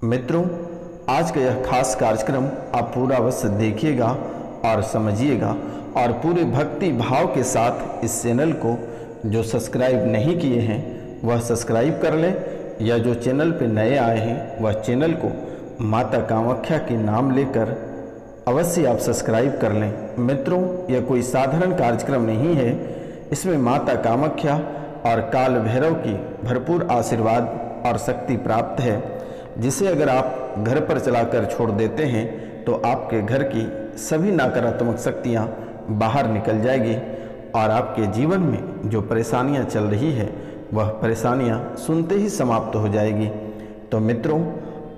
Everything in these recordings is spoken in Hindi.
मित्रों, आज का यह खास कार्यक्रम आप पूरा अवश्य देखिएगा और समझिएगा और पूरे भक्ति भाव के साथ इस चैनल को जो सब्सक्राइब नहीं किए हैं वह सब्सक्राइब कर लें, या जो चैनल पे नए आए हैं वह चैनल को माता कामाख्या के नाम लेकर अवश्य आप सब्सक्राइब कर लें। मित्रों, यह कोई साधारण कार्यक्रम नहीं है, इसमें माता कामाख्या और काल भैरव की भरपूर आशीर्वाद और शक्ति प्राप्त है, जिसे अगर आप घर पर चलाकर छोड़ देते हैं तो आपके घर की सभी नकारात्मक शक्तियाँ बाहर निकल जाएगी और आपके जीवन में जो परेशानियाँ चल रही है वह परेशानियाँ सुनते ही समाप्त हो जाएगी। तो मित्रों,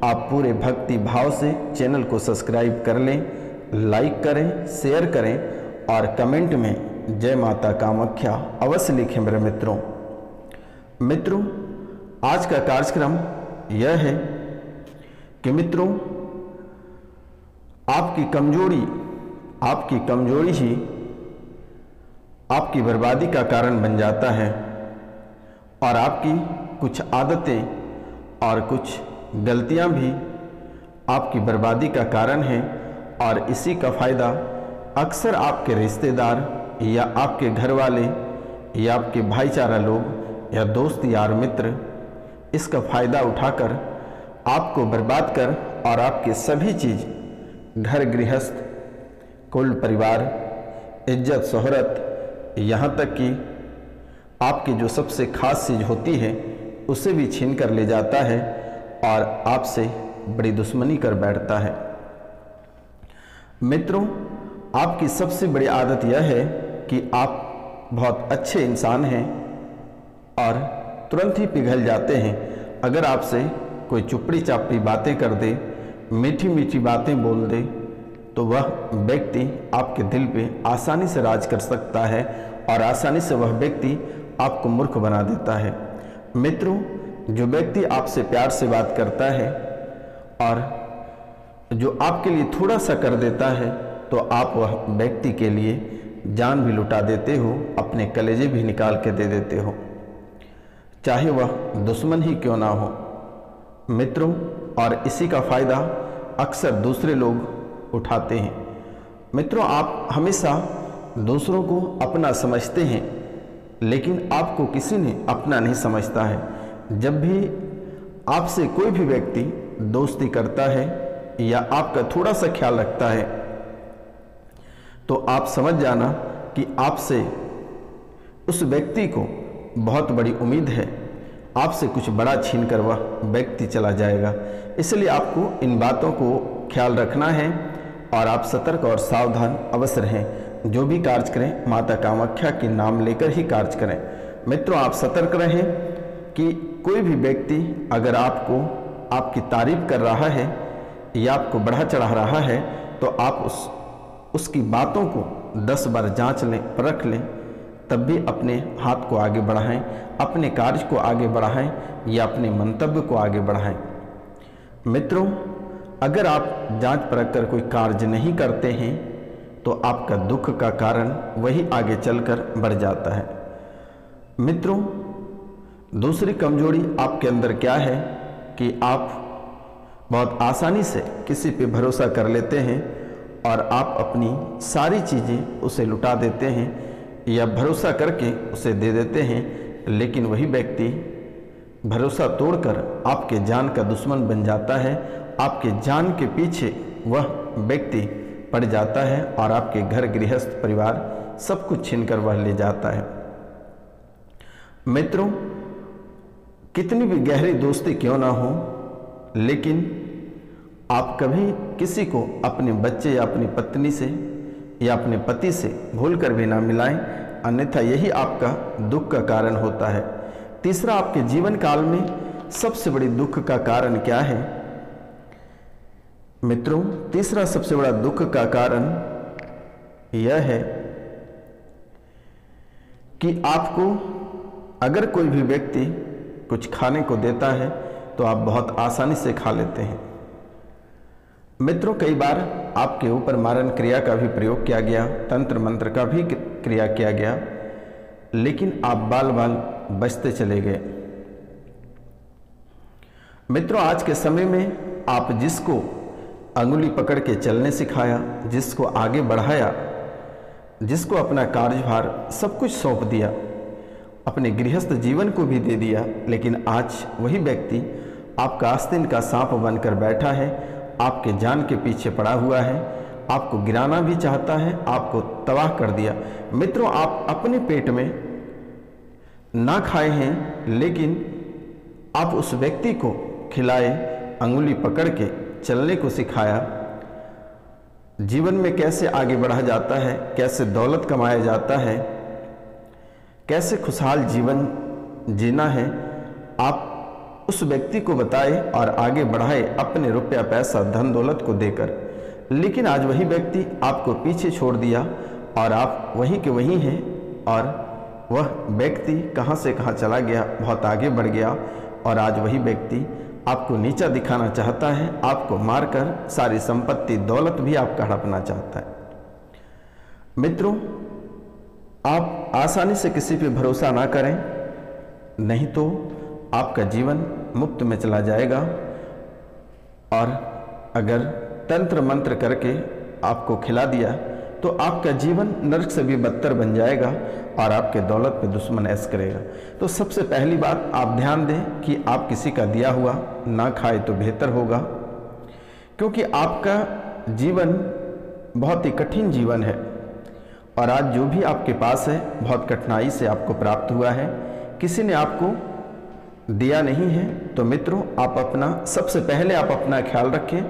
आप पूरे भक्ति भाव से चैनल को सब्सक्राइब कर लें, लाइक करें, शेयर करें और कमेंट में जय माता कामाख्या अवश्य लिखें मेरे मित्रों। मित्रों, आज का कार्यक्रम यह है कि मित्रों, आपकी कमजोरी ही आपकी बर्बादी का कारण बन जाता है और आपकी कुछ आदतें और कुछ गलतियां भी आपकी बर्बादी का कारण हैं और इसी का फ़ायदा अक्सर आपके रिश्तेदार या आपके घर वाले या आपके भाईचारा लोग या दोस्त यार मित्र इसका फ़ायदा उठाकर आपको बर्बाद कर और आपके सभी चीज़, घर गृहस्थ, कुल परिवार, इज्जत शोहरत, यहाँ तक कि आपकी जो सबसे खास चीज़ होती है उसे भी छीन कर ले जाता है और आपसे बड़ी दुश्मनी कर बैठता है। मित्रों, आपकी सबसे बड़ी आदत यह है कि आप बहुत अच्छे इंसान हैं और तुरंत ही पिघल जाते हैं अगर आपसे कोई चुपड़ी चापड़ी बातें कर दे, मीठी मीठी बातें बोल दे, तो वह व्यक्ति आपके दिल पे आसानी से राज कर सकता है और आसानी से वह व्यक्ति आपको मूर्ख बना देता है। मित्रों, जो व्यक्ति आपसे प्यार से बात करता है और जो आपके लिए थोड़ा सा कर देता है तो आप वह व्यक्ति के लिए जान भी लुटा देते हो, अपने कलेजे भी निकाल के दे देते हो, चाहे वह दुश्मन ही क्यों ना हो। मित्रों, और इसी का फ़ायदा अक्सर दूसरे लोग उठाते हैं। मित्रों, आप हमेशा दूसरों को अपना समझते हैं, लेकिन आपको किसी ने अपना नहीं समझता है। जब भी आपसे कोई भी व्यक्ति दोस्ती करता है या आपका थोड़ा सा ख्याल रखता है तो आप समझ जाना कि आपसे उस व्यक्ति को बहुत बड़ी उम्मीद है, आपसे कुछ बड़ा छीन कर वह व्यक्ति चला जाएगा। इसलिए आपको इन बातों को ख्याल रखना है और आप सतर्क और सावधान अवश्य रहें। जो भी कार्य करें माता कामाख्या के नाम लेकर ही कार्य करें। मित्रों, आप सतर्क रहें कि कोई भी व्यक्ति अगर आपको आपकी तारीफ कर रहा है या आपको बढ़ा चढ़ा रहा है तो आप उसकी बातों को 10 बार जांच लें, परख लें, तब भी अपने हाथ को आगे बढ़ाएं, अपने कार्य को आगे बढ़ाएं या अपने मंतव्य को आगे बढ़ाएं। मित्रों, अगर आप जांच परख कर कोई कार्य नहीं करते हैं तो आपका दुख का कारण वही आगे चलकर बढ़ जाता है। मित्रों, दूसरी कमजोरी आपके अंदर क्या है कि आप बहुत आसानी से किसी पे भरोसा कर लेते हैं और आप अपनी सारी चीज़ें उसे लुटा देते हैं या भरोसा करके उसे दे देते हैं, लेकिन वही व्यक्ति भरोसा तोड़कर आपके जान का दुश्मन बन जाता है। आपके जान के पीछे वह व्यक्ति पड़ जाता है और आपके घर गृहस्थ परिवार सब कुछ छीनकर वह ले जाता है। मित्रों, कितनी भी गहरी दोस्ती क्यों ना हो, लेकिन आप कभी किसी को अपने बच्चे या अपनी पत्नी से या अपने पति से भूल कर भी ना मिलाएं, अन्यथा यही आपका दुख का कारण होता है। तीसरा, आपके जीवन काल में सबसे बड़ी दुख का कारण क्या है? मित्रों, तीसरा सबसे बड़ा दुख का कारण यह है कि आपको अगर कोई भी व्यक्ति कुछ खाने को देता है तो आप बहुत आसानी से खा लेते हैं। मित्रों, कई बार आपके ऊपर मारण क्रिया का भी प्रयोग किया गया, तंत्र मंत्र का भी क्रिया किया गया, लेकिन आप बाल बाल बचते चले गए। मित्रों, आज के समय में आप जिसको अंगुली पकड़ के चलने सिखाया, जिसको आगे बढ़ाया, जिसको अपना कार्यभार सब कुछ सौंप दिया, अपने गृहस्थ जीवन को भी दे दिया, लेकिन आज वही व्यक्ति आपका आस्तीन का सांप बनकर बैठा है, आपके जान के पीछे पड़ा हुआ है, आपको गिराना भी चाहता है, आपको तबाह कर दिया। मित्रों, आप अपने पेट में ना खाए हैं, लेकिन आप उस व्यक्ति को खिलाए, अंगुली पकड़ के चलने को सिखाया, जीवन में कैसे आगे बढ़ा जाता है, कैसे दौलत कमाया जाता है, कैसे खुशहाल जीवन जीना है, आप उस व्यक्ति को बताए और आगे बढ़ाए अपने रुपया पैसा धन दौलत को देकर। लेकिन आज वही व्यक्ति आपको पीछे छोड़ दिया और आप वहीं के वहीं हैं, और वह व्यक्ति कहां से कहां चला गया, बहुत आगे बढ़ गया, और आज वही व्यक्ति आपको नीचा दिखाना चाहता है, आपको मारकर सारी संपत्ति दौलत भी आपका हड़पना चाहता है। मित्रों, आप आसानी से किसी पे भरोसा ना करें, नहीं तो आपका जीवन मुफ्त में चला जाएगा, और अगर तंत्र मंत्र करके आपको खिला दिया तो आपका जीवन नरक से भी बदतर बन जाएगा और आपके दौलत पे दुश्मन ऐश करेगा। तो सबसे पहली बात आप ध्यान दें कि आप किसी का दिया हुआ ना खाए तो बेहतर होगा, क्योंकि आपका जीवन बहुत ही कठिन जीवन है, और आज जो भी आपके पास है बहुत कठिनाई से आपको प्राप्त हुआ है, किसी ने आपको दिया नहीं है। तो मित्रों, आप अपना सबसे पहले आप अपना ख्याल रखें,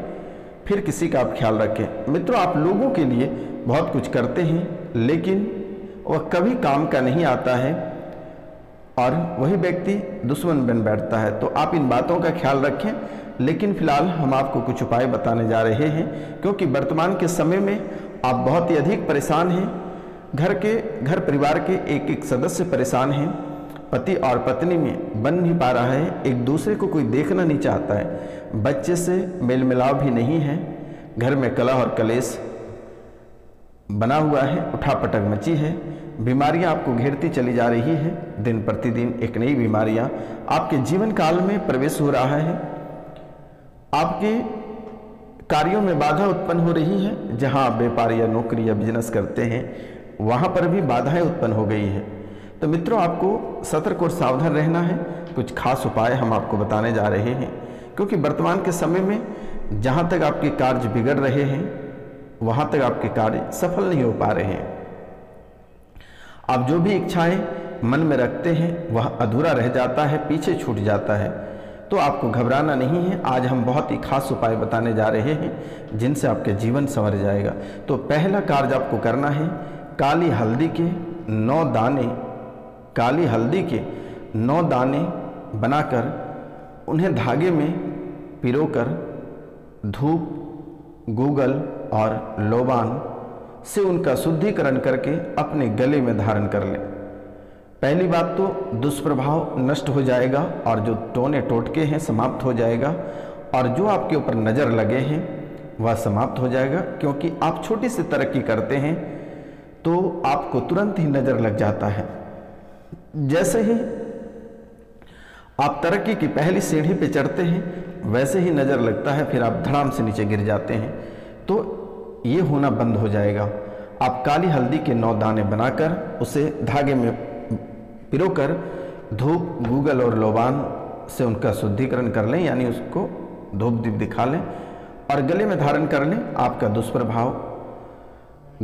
फिर किसी का आप ख्याल रखें। मित्रों, आप लोगों के लिए बहुत कुछ करते हैं, लेकिन वह कभी काम का नहीं आता है, और वही व्यक्ति दुश्मन बन बैठता है। तो आप इन बातों का ख्याल रखें। लेकिन फिलहाल हम आपको कुछ उपाय बताने जा रहे हैं, क्योंकि वर्तमान के समय में आप बहुत ही अधिक परेशान हैं। घर परिवार के एक एक सदस्य परेशान हैं, पति और पत्नी में बन नहीं पा रहा है, एक दूसरे को कोई देखना नहीं चाहता है, बच्चे से मेल मिलाव भी नहीं है, घर में कलह और कलेश बना हुआ है, उठापटक मची है, बीमारियां आपको घेरती चली जा रही है, दिन प्रतिदिन एक नई बीमारियां आपके जीवन काल में प्रवेश हो रहा है, आपके कार्यों में बाधा उत्पन्न हो रही है। जहां आप व्यापार या नौकरी या बिजनेस करते हैं वहां पर भी बाधाएं उत्पन्न हो गई है। तो मित्रों, आपको सतर्क और सावधान रहना है। कुछ खास उपाय हम आपको बताने जा रहे हैं, क्योंकि वर्तमान के समय में जहां तक आपके कार्य बिगड़ रहे हैं वहां तक आपके कार्य सफल नहीं हो पा रहे हैं। आप जो भी इच्छाएं मन में रखते हैं वह अधूरा रह जाता है, पीछे छूट जाता है। तो आपको घबराना नहीं है। आज हम बहुत ही खास उपाय बताने जा रहे हैं जिनसे आपके जीवन संवर जाएगा। तो पहला कार्य आपको करना है, काली हल्दी के 9 दाने बनाकर उन्हें धागे में पिरोकर धूप, गूगल और लोबान से उनका शुद्धिकरण करके अपने गले में धारण कर लें। पहली बात तो दुष्प्रभाव नष्ट हो जाएगा और जो टोने टोटके हैं समाप्त हो जाएगा, और जो आपके ऊपर नज़र लगे हैं वह समाप्त हो जाएगा। क्योंकि आप छोटी सी तरक्की करते हैं तो आपको तुरंत ही नज़र लग जाता है। जैसे ही आप तरक्की की पहली सीढ़ी पे चढ़ते हैं वैसे ही नज़र लगता है, फिर आप धड़ाम से नीचे गिर जाते हैं। तो ये होना बंद हो जाएगा। आप काली हल्दी के 9 दाने बनाकर उसे धागे में पिरोकर धूप, गूगल और लोबान से उनका शुद्धिकरण कर लें, यानी उसको धूप दीप दिखा लें और गले में धारण कर लें। आपका दुष्प्रभाव,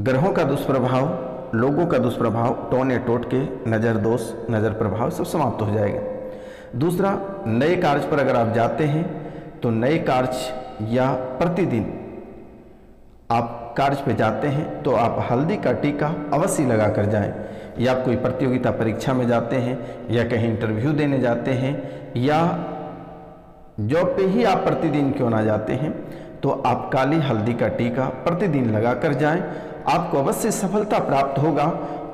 ग्रहों का दुष्प्रभाव, लोगों का दुष्प्रभाव, टोने टोटके, नज़र दोष, नज़र प्रभाव सब समाप्त हो जाएगा। दूसरा, नए कार्य पर अगर आप जाते हैं तो नए कार्य या प्रतिदिन आप कार्य पे जाते हैं तो आप हल्दी का टीका अवश्य लगा कर जाएं। या आप कोई प्रतियोगिता परीक्षा में जाते हैं या कहीं इंटरव्यू देने जाते हैं या जॉब पे ही आप प्रतिदिन क्यों ना जाते हैं, तो आप काली हल्दी का टीका प्रतिदिन लगा कर जाएं। आपको अवश्य सफलता प्राप्त होगा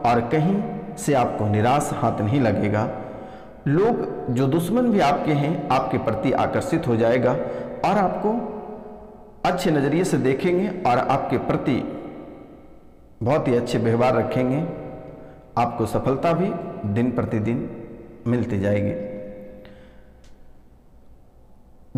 और कहीं से आपको निराश हाथ नहीं लगेगा। लोग जो दुश्मन भी आपके हैं आपके प्रति आकर्षित हो जाएगा और आपको अच्छे नज़रिए से देखेंगे और आपके प्रति बहुत ही अच्छे व्यवहार रखेंगे। आपको सफलता भी दिन प्रतिदिन मिलती जाएगी।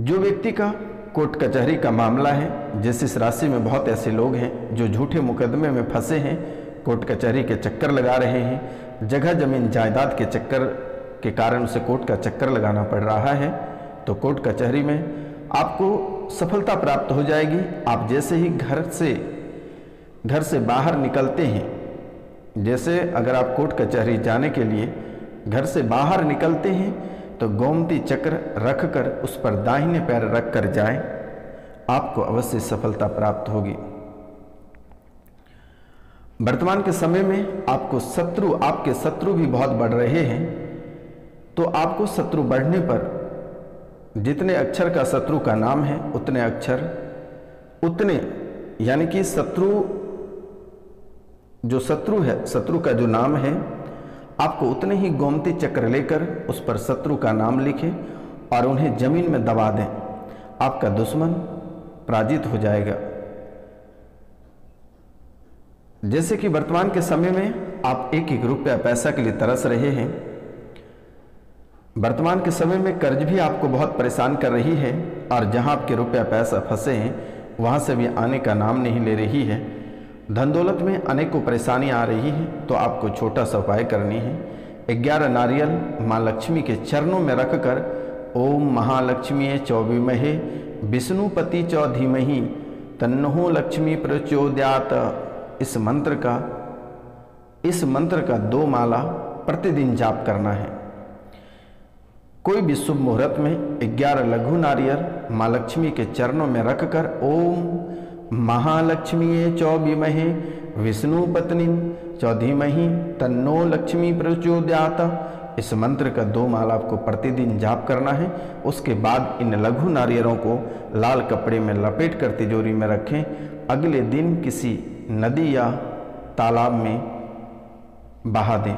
जो व्यक्ति का कोर्ट कचहरी का मामला है। जिस इस राशि में बहुत ऐसे लोग हैं जो झूठे मुकदमे में फंसे हैं, कोर्ट कचहरी के चक्कर लगा रहे हैं, जगह जमीन जायदाद के चक्कर के कारण उसे कोर्ट का चक्कर लगाना पड़ रहा है, तो कोर्ट कचहरी में आपको सफलता प्राप्त हो जाएगी। आप जैसे ही घर से बाहर निकलते हैं, जैसे अगर आप कोर्ट कचहरी जाने के लिए घर से बाहर निकलते हैं तो गोमती चक्र रखकर उस पर दाहिने पैर रख कर जाएं, आपको अवश्य सफलता प्राप्त होगी। वर्तमान के समय में आपके शत्रु भी बहुत बढ़ रहे हैं, तो आपको शत्रु बढ़ने पर जितने अक्षर का शत्रु का नाम है उतने यानी कि जो शत्रु है, शत्रु का जो नाम है, आपको उतने ही गोमती चक्र लेकर उस पर शत्रु का नाम लिखें और उन्हें जमीन में दबा दें। आपका दुश्मन पराजित हो जाएगा। जैसे कि वर्तमान के समय में आप एक एक रुपया पैसा के लिए तरस रहे हैं, वर्तमान के समय में कर्ज भी आपको बहुत परेशान कर रही है और जहां आपके रुपया पैसा फंसे हैं वहां से भी आने का नाम नहीं ले रही है। धन दौलत में अनेकों परेशानी आ रही है, तो आपको छोटा सा उपाय करनी है। 11 नारियल माँ लक्ष्मी के चरणों में रखकर ओम महालक्ष्मी चौबीमहे विष्णुपति चौधीमहि तन्नो लक्ष्मी प्रचोदयात, इस मंत्र का 2 माला प्रतिदिन जाप करना है। कोई भी शुभ मुहूर्त में 11 लघु नारियल माँ लक्ष्मी के चरणों में रखकर ओम महालक्ष्मी चौबीमहे विष्णुपत्नी चौधीमहि तन्नो लक्ष्मी प्रचोदयात, इस मंत्र का 2 माला आपको प्रतिदिन जाप करना है। उसके बाद इन लघु नारियलों को लाल कपड़े में लपेट कर तिजोरी में रखें। अगले दिन किसी नदी या तालाब में बहा दें।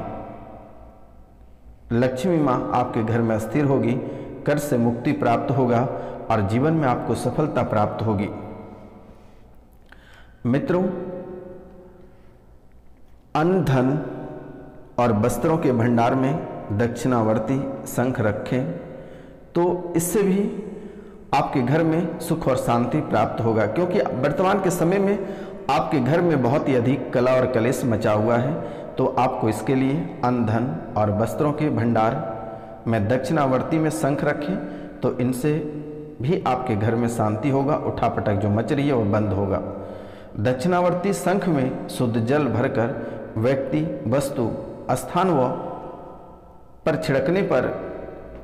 लक्ष्मी माँ आपके घर में अस्थिर होगी, कर्ज से मुक्ति प्राप्त होगा और जीवन में आपको सफलता प्राप्त होगी। मित्रों, अन्न, धन और वस्त्रों के भंडार में दक्षिणावर्ती शंख रखें, तो इससे भी आपके घर में सुख और शांति प्राप्त होगा। क्योंकि वर्तमान के समय में आपके घर में बहुत ही अधिक कला और कलेश मचा हुआ है, तो आपको इसके लिए अन्न, धन और वस्त्रों के भंडार में दक्षिणावर्ती में शंख रखें, तो इनसे भी आपके घर में शांति होगा। उठापटक जो मच रही है वो बंद होगा। दक्षिणावर्ती शंख में शुद्ध जल भरकर व्यक्ति, वस्तु, स्थान व पर छिड़कने पर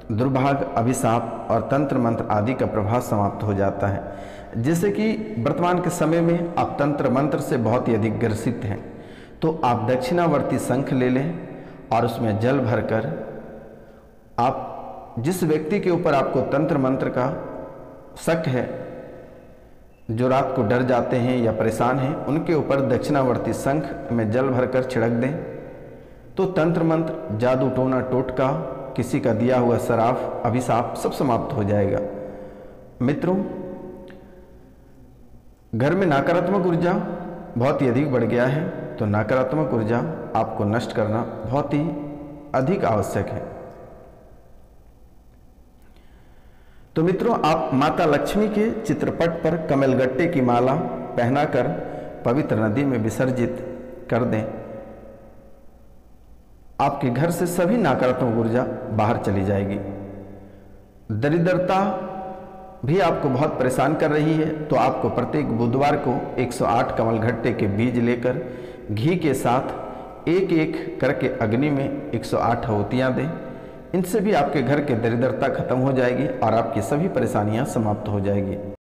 दुर्भाग्य, अभिशाप और तंत्र मंत्र आदि का प्रभाव समाप्त हो जाता है। जैसे कि वर्तमान के समय में आप तंत्र मंत्र से बहुत ही अधिक ग्रसित हैं, तो आप दक्षिणावर्ती शंख ले लें और उसमें जल भरकर आप जिस व्यक्ति के ऊपर आपको तंत्र मंत्र का शक है, जो रात को डर जाते हैं या परेशान हैं, उनके ऊपर दक्षिणावर्ती शंख में जल भरकर छिड़क दें, तो तंत्र मंत्र, जादू टोना टोटका, किसी का दिया हुआ शराफ, अभिशाप सब समाप्त हो जाएगा। मित्रों, घर में नकारात्मक ऊर्जा बहुत ही अधिक बढ़ गया है, तो नकारात्मक ऊर्जा आपको नष्ट करना बहुत ही अधिक आवश्यक है। तो मित्रों, आप माता लक्ष्मी के चित्रपट पर कमलगट्टे की माला पहनाकर पवित्र नदी में विसर्जित कर दें। आपके घर से सभी नकारात्मक ऊर्जा बाहर चली जाएगी। दरिद्रता भी आपको बहुत परेशान कर रही है, तो आपको प्रत्येक बुधवार को 108 कमलगट्टे के बीज लेकर घी के साथ एक एक करके अग्नि में 108 आहुतियाँ दें। इनसे भी आपके घर की दरिद्रता खत्म हो जाएगी और आपकी सभी परेशानियां समाप्त हो जाएगी।